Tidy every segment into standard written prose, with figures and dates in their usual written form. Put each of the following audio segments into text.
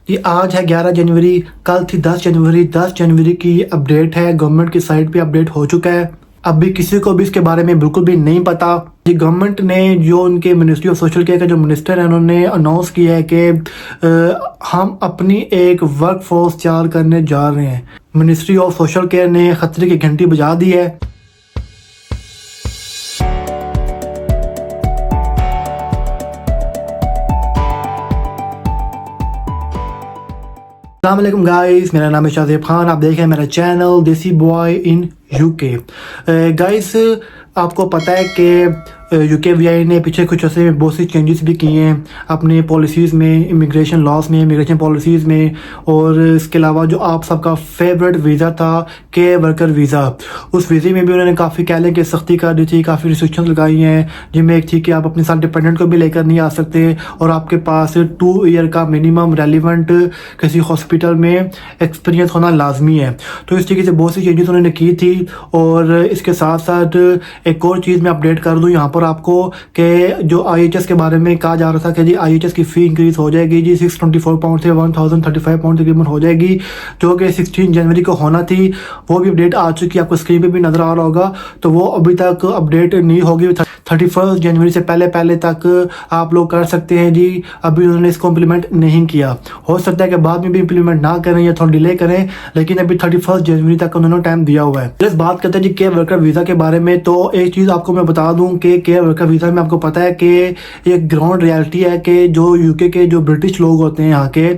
ये आज है 11 जनवरी, कल थी 10 जनवरी। 10 जनवरी की ये अपडेट है, गवर्नमेंट की साइट पे अपडेट हो चुका है। अभी किसी को भी इसके बारे में बिल्कुल भी नहीं पता। ये गवर्नमेंट ने जो उनके मिनिस्ट्री ऑफ सोशल केयर के जो मिनिस्टर हैं उन्होंने अनाउंस किया है कि हम अपनी एक वर्क फोर्स तैयार करने जा रहे हैं। मिनिस्ट्री ऑफ सोशल केयर ने खतरे की घंटी बजा दी है। अस्सलाम गाइस, मेरा नाम है शाहज़ेब खान। आप देख रहे हैं मेरा चैनल देसी बॉय इन यूके। गाइस, आपको पता है कि यूकेवीआई ने पीछे कुछ अर्से में बहुत सी चेंजेस भी किए हैं अपने पॉलिसीज़ में, इमिग्रेशन लॉस में, इमिग्रेशन पॉलिसीज़ में। और इसके अलावा जो आप सबका फेवरेट वीज़ा था के वर्कर वीज़ा, उस वीज़े में भी उन्होंने काफ़ी कह लें कि सख्ती कर दी थी, काफ़ी रिस्ट्रिक्शन लगाई हैं, जिनमें एक थी कि आप अपने साथ डिपेंडेंट को भी लेकर नहीं आ सकते और आपके पास 2 ईयर का मिनिमम रेलिवेंट किसी हॉस्पिटल में एक्सपीरियंस होना लाजमी है। तो इस तरीके से बहुत सी चेंजेस उन्होंने की थी। और इसके साथ साथ एक और चीज़ मैं अपडेट कर दूं यहाँ पर आपको कि जो IHS के बारे में कहा जा रहा था कि जी IHS की फ़ी इंक्रीज़ हो जाएगी जी 624 पाउंड से 1035 पाउंड तकरीबन हो जाएगी, जो कि 16 जनवरी को होना थी। वो भी अपडेट आ चुकी है, आपको स्क्रीन पे भी नज़र आ रहा होगा। तो वो अभी तक अपडेट नहीं होगी। 31 जनवरी से पहले तक आप लोग कर सकते हैं जी। अभी उन्होंने इसको इम्प्लीमेंट नहीं किया, हो सकता है कि बाद में भी इम्प्लीमेंट ना करें या थोड़ा डिले करें, लेकिन अभी 31 जनवरी तक उन्होंने टाइम दिया हुआ है। इस बात करते हैं जी केयर वर्कर वीज़ा के बारे में। तो एक चीज़ आपको मैं बता दूं कि केयर वर्कर वीज़ा में आपको पता है कि एक ग्राउंड रियलिटी है कि जो यूके के जो ब्रिटिश लोग होते हैं यहाँ के,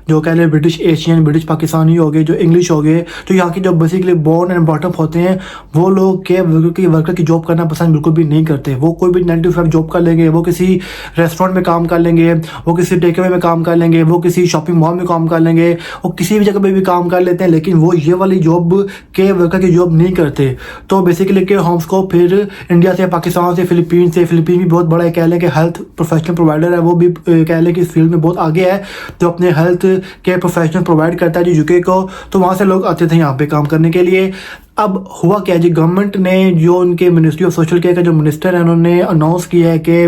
जो कह लें ब्रिटिश एशियन, ब्रिटिश पाकिस्तानी हो गए, जो इंग्लिश हो गए, तो यहाँ के जो बेसिकली बोर्न एंड बॉटम होते हैं, वो लोग केयर वर्कर की जॉब करना पसंद बिल्कुल भी नहीं करते। वो कोई भी 9 to 5 जॉब कर लेंगे, वो किसी रेस्टोरेंट में काम कर लेंगे, वो किसी टेक अवे में काम कर लेंगे, वो किसी शॉपिंग मॉल में काम कर लेंगे, वो किसी भी जगह पे भी काम कर लेते हैं, लेकिन वो ये वाली जॉब केयर वर्कर की जॉब नहीं करते। तो बेसिकली केयर होम्स को फिर इंडिया से, पाकिस्तान से, फिलीपीन भी बहुत बड़ा कह लें कि हेल्थ प्रोफेशनल प्रोवाइडर है, वो भी कह लें कि इस फील्ड में बहुत आगे है, तो अपने हेल्थ केयर प्रोफेशनल प्रोवाइड करता है जी यूके को। तो वहाँ से लोग आते थे यहाँ पे काम करने के लिए। अब हुआ क्या जी, गवर्नमेंट ने जो उनके मिनिस्ट्री ऑफ सोशल केयर का जो मिनिस्टर है उन्होंने अनाउंस किया है कि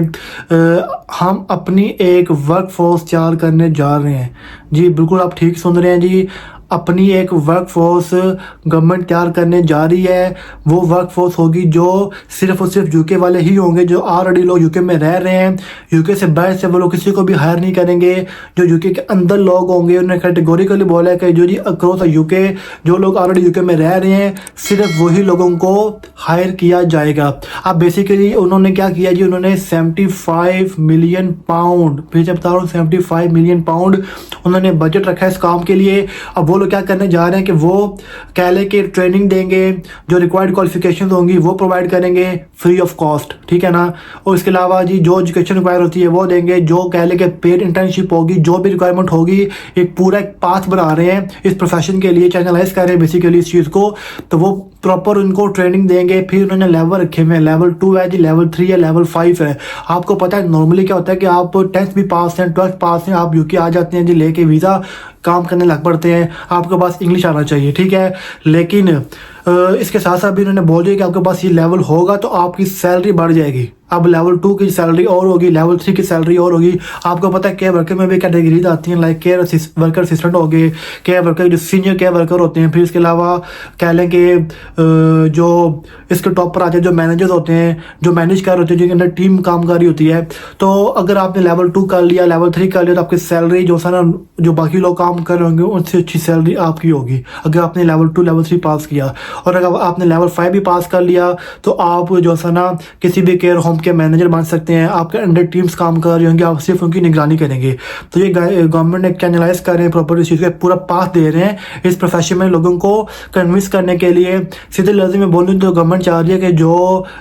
हम अपनी एक वर्क फोर्स तैयार करने जा रहे हैं। जी बिल्कुल, आप ठीक सुन रहे हैं जी, अपनी एक वर्क फोर्स गवर्नमेंट तैयार करने जा रही है। वो वर्क फोर्स होगी जो सिर्फ और सिर्फ यूके वाले ही होंगे, जो ऑलरेडी लोग यूके में रह रहे हैं। यूके से बाहर से वो लोग किसी को भी हायर नहीं करेंगे। जो यूके के अंदर लोग होंगे उन्होंने कैटेगोरिकली बोला है कि जो जी अक्रॉस यूके जो लोग ऑलरेडी यूके में रह रहे हैं, सिर्फ वही लोगों को हायर किया जाएगा। अब बेसिकली उन्होंने क्या किया जी, उन्होंने 75 मिलियन पाउंड, फिर से बता रहा हूँ 75 मिलियन पाउंड उन्होंने बजट रखा है इस काम के लिए। अब वो लोग क्या करने जा रहे हैं कि वो कह लें कि ट्रेनिंग देंगे, जो रिक्वायर्ड क्वालिफिकेशन होंगी वो प्रोवाइड करेंगे फ्री ऑफ कॉस्ट, ठीक है ना। और इसके अलावा जी जो एजुकेशन रिक्वायर होती है वो देंगे, जो कह लें कि पेड इंटर्नशिप होगी, जो भी रिक्वायरमेंट होगी, एक पूरा एक पाथ बना रहे हैं इस प्रोफेशन के लिए, चैनलाइज कर रहे हैं बेसिकली इस चीज़ को। तो वो प्रॉपर उनको ट्रेनिंग देंगे। फिर उन्होंने लेवल रखे हुए हैं, लेवल 2 है जी, लेवल 3 है, लेवल 5 है। आपको पता है नॉर्मली क्या होता है कि आप 10th भी पास हैं, 12th पास हैं, आप यूके आ जाते हैं जी लेके वीज़ा, काम करने लग पड़ते हैं। आपके पास इंग्लिश आना चाहिए, ठीक है। लेकिन इसके साथ साथ भी उन्होंने बोल दिया कि आपके पास ये लेवल होगा तो आपकी सैलरी बढ़ जाएगी। अब लेवल 2 की सैलरी और होगी, लेवल 3 की सैलरी और होगी। आपको पता है केयर वर्कर में भी कैटेगरीज आती हैं, लाइक केयर वर्कर असिस्टेंट हो गए, केयर वर्कर जो सीनियर केयर वर्कर होते हैं। फिर इसके अलावा कह लें कि जो इसके टॉप पर आते हैं जो मैनेजर्स होते हैं, जो मैनेज कर रहे होते हैं, जिनके अंदर टीम काम कर रही होती है। तो अगर आपने लेवल 2 कर लिया, लेवल 3 कर लिया, तो आपकी सैलरी जो सा ना, जो बाकी लोग काम कर रहे होंगे उनसे अच्छी सैलरी आपकी होगी अगर आपने लेवल 2 लेवल 3 पास किया। और अगर आपने लेवल 5 भी पास कर लिया तो आप जो सा ना किसी भी केयर होम के मैनेजर बन सकते हैं। आपके अंडर टीम्स काम कर रही होंगी, आप सिर्फ उनकी निगरानी करेंगे। तो ये गवर्नमेंट ने चैनलाइज कर रहे हैं, प्रॉपर इस चीज़ का पूरा पाथ दे रहे हैं इस प्रोफेशन में लोगों को कन्विंस करने के लिए। सीधे लफ्ज़ में बोलूँ तो गवर्नमेंट चाह रही है कि जो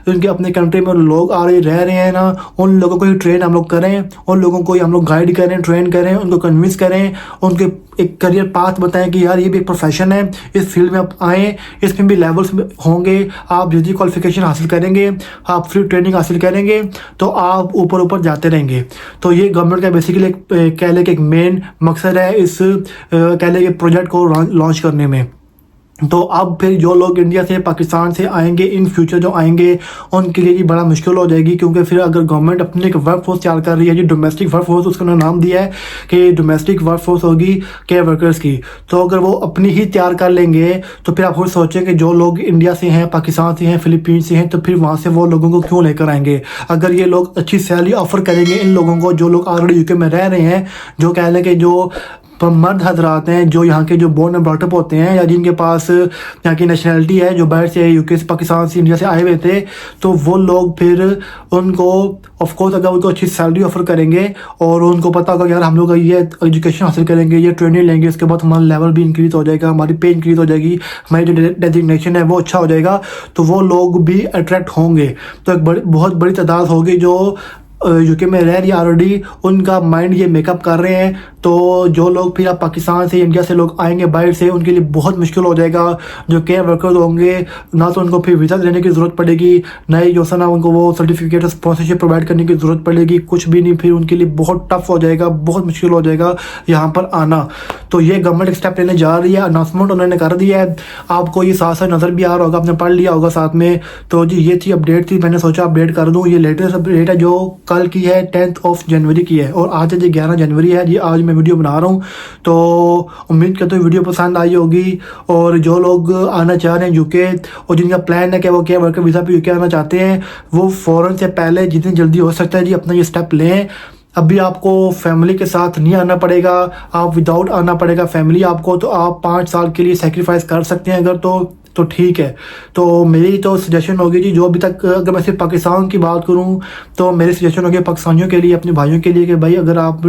उनके अपने कंट्री में लोग आ रहे रह रहे हैं ना, उन लोगों को ही ट्रेन हम लोग करें, उन लोगों को ही हम लोग गाइड करें, ट्रेन करें, उनको कन्विंस करें, उनके एक करियर पाथ बताएं कि यार ये भी एक प्रोफेशन है, इस फील्ड में आप आएँ, इसमें भी लेवल्स होंगे, आप जितनी क्वालिफिकेशन हासिल करेंगे, आप फ्री ट्रेनिंग हासिल करेंगे तो आप ऊपर जाते रहेंगे। तो ये गवर्नमेंट का बेसिकली कह लें कि एक मेन मकसद है इस कह लें कि प्रोजेक्ट को लॉन्च करने में। तो अब फिर जो लोग इंडिया से पाकिस्तान से आएंगे इन फ्यूचर जो आएंगे उनके लिए भी बड़ा मुश्किल हो जाएगी, क्योंकि फिर अगर गवर्नमेंट अपनी एक वर्क फोर्स तैयार कर रही है, जो डोमेस्टिक वर्क फोर्स, उसका उन्होंने नाम दिया है कि डोमेस्टिक वर्क फोर्स होगी केयर वर्कर्स की, तो अगर वो अपनी ही तैयार कर लेंगे तो फिर आप खुद सोचें कि जो लोग इंडिया से हैं, पाकिस्तान से हैं, फिलीपीन से हैं, तो फिर वहाँ से वो लोगों को क्यों लेकर आएंगे। अगर ये लोग अच्छी सैलरी ऑफर करेंगे इन लोगों को, जो लोग ऑलरेडी यूके में रह रहे हैं, जो कह लें कि जो मर्द हजरात हैं, जो यहाँ के जो बोर्न एंड ब्रॉटअप होते हैं, या जिनके पास यहाँ की नेशनैलिटी है, जो बाहर से यूके से, पाकिस्तान से, इंडिया से आए हुए थे, तो वो लोग फिर उनको ऑफकोर्स अगर उनको अच्छी सैलरी ऑफर करेंगे और उनको पता होगा कि यार हम लोग ये एजुकेशन हासिल करेंगे, ये ट्रेनिंग लेंगे, उसके बाद हमारा लेवल भी इंक्रीज हो जाएगा, हमारी पे इंक्रीज हो जाएगी, हमारी जो डेजिग्नेशन है वो अच्छा हो जाएगा, तो वो लोग भी अट्रैक्ट होंगे। तो एक बहुत बड़ी तादाद होगी जो यूके में रह रही है ऑलरेडी, उनका माइंड ये मेकअप कर रहे हैं। तो जो लोग फिर आप पाकिस्तान से, इंडिया से लोग आएंगे बाहर से, उनके लिए बहुत मुश्किल हो जाएगा। जो केयर वर्कर्स होंगे, ना तो उनको फिर वीज़ा लेने की ज़रूरत पड़ेगी, ना ही जो सा ना उनको वो सर्टिफिकेट स्पॉन्सरशिप प्रोवाइड करने की ज़रूरत पड़ेगी, कुछ भी नहीं। फिर उनके लिए बहुत टफ हो जाएगा, बहुत मुश्किल हो जाएगा यहाँ पर आना। तो ये गवर्नमेंट एक स्टेप लेने जा रही है, अनाउंसमेंट उन्होंने कर दिया है। आपको ये साथ साथ नज़र भी आ रहा होगा, आपने पढ़ लिया होगा साथ में। तो जी ये थी अपडेट थी, मैंने सोचा अपडेट कर दूँ। ये लेटेस्ट अपडेट है जो कल की है, 10 जनवरी की है, और आज जी 11 जनवरी है जी। आज मैं वीडियो बना रहा हूँ, तो उम्मीद करता हूँ वीडियो पसंद आई होगी। और जो लोग आना चाह रहे हैं यूके, और जिनका प्लान है कि वो क्या वर्कर वीज़ा पे यूके आना चाहते हैं, वो फ़ौरन से पहले जितनी जल्दी हो सकता है जी अपना ये स्टेप लें। अभी आपको फैमिली के साथ नहीं आना पड़ेगा, आप विदाउट आना पड़ेगा फैमिली आपको। तो आप 5 साल के लिए सेक्रीफाइस कर सकते हैं अगर, तो ठीक है। तो मेरी तो सजेशन होगी जी, जो अभी तक, अगर मैं सिर्फ पाकिस्तान की बात करूं, तो मेरी सजेशन होगी पाकिस्तानियों के लिए, अपने भाइयों के लिए, कि भाई अगर आप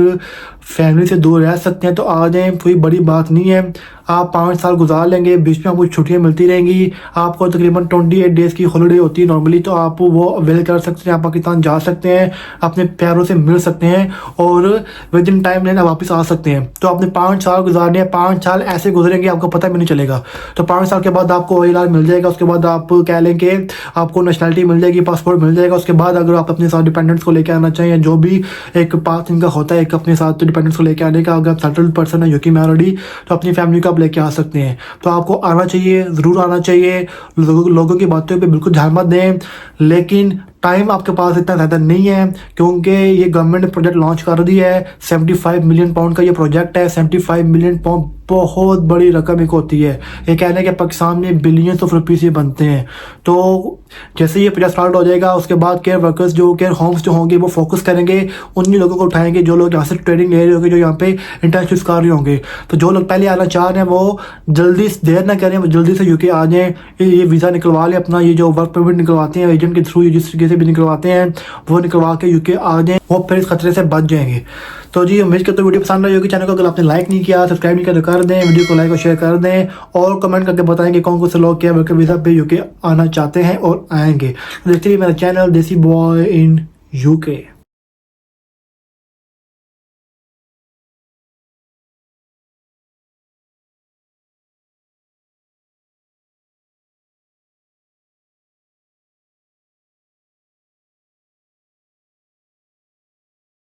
फैमिली से दूर रह सकते हैं तो आ जाएं, कोई बड़ी बात नहीं है। आप 5 साल गुजार लेंगे, बीच में आपको छुट्टियां मिलती रहेंगी, आपको तकरीबन 28 डेज़ की हॉलीडे होती है नॉर्मली, तो आप वो अवेल कर सकते हैं। आप पाकिस्तान जा सकते हैं, अपने प्यारों से मिल सकते हैं, और विद इन टाइम लेना वापस आ सकते हैं। तो आपने 5 साल गुजारने हैं, 5 साल ऐसे गुजरेंगे आपको पता भी नहीं चलेगा। तो 5 साल के बाद आपको इलाज मिल जाएगा, उसके बाद आप कह लें कि आपको नेशनलिटी मिल जाएगी, पासपोर्ट मिल जाएगा। उसके बाद अगर आप अपने साथ डिपेंडेंट्स को लेकर आना चाहिए, जो भी एक पास इनका होता है एक अपने साथ डिपेंडेंट्स को लेकर आने का, अगर आप सेटल्ड पर्सन है यूके में ऑलरेडी, तो अपनी फैमिली को आप लेके आ सकते हैं। तो आपको आना चाहिए, ज़रूर आना चाहिए। लोगों की बातों पे बिल्कुल ध्यान मत दें, लेकिन टाइम आपके पास इतना ज़्यादा नहीं है, क्योंकि ये गवर्नमेंट ने प्रोजेक्ट लॉन्च कर दिया है। 75 मिलियन पाउंड का ये प्रोजेक्ट है। 75 मिलियन पाउंड बहुत बड़ी रकम एक होती है। ये कहने के पाकिस्तान में बिलियंस ऑफ रुपीस ये बनते हैं। तो जैसे ये प्रोजेक्ट स्टार्ट हो जाएगा, उसके बाद केयर वर्कर्स, जो केयर होम्स जो होंगे, वो फोकस करेंगे, उन्हीं लोगों को उठाएंगे जो लोग यहाँ से ट्रेनिंग ले रहे होंगे, जो यहाँ पे इंटर्नशिप्स कर रहे होंगे। तो जो लोग पहले आना चाह रहे हैं वो जल्दी देर ना करें, वो जल्दी से यूके आ जाएं। ये वीज़ा निकलवा लें अपना, ये जो वर्क परमिट निकलवाते हैं एजेंट के थ्रू, जिस तरीके से भी निकलवाते हैं, वो निकलवा के यूके आ जाएं, वो फिर इस खतरे से बच जाएंगे। तो जी उम्मीद करते वीडियो पसंद आई होगी। चैनल को अगर आपने लाइक नहीं किया, सब्सक्राइब नहीं किया, तो कर दें, वीडियो को लाइक और शेयर कर दें, और कमेंट करके बताएं कि कौन कौन से लोग क्या वर्कर वीज़ा पे यूके आना चाहते हैं और आएंगे। देखते रहिए मेरा चैनल देसी बॉय इन यूके।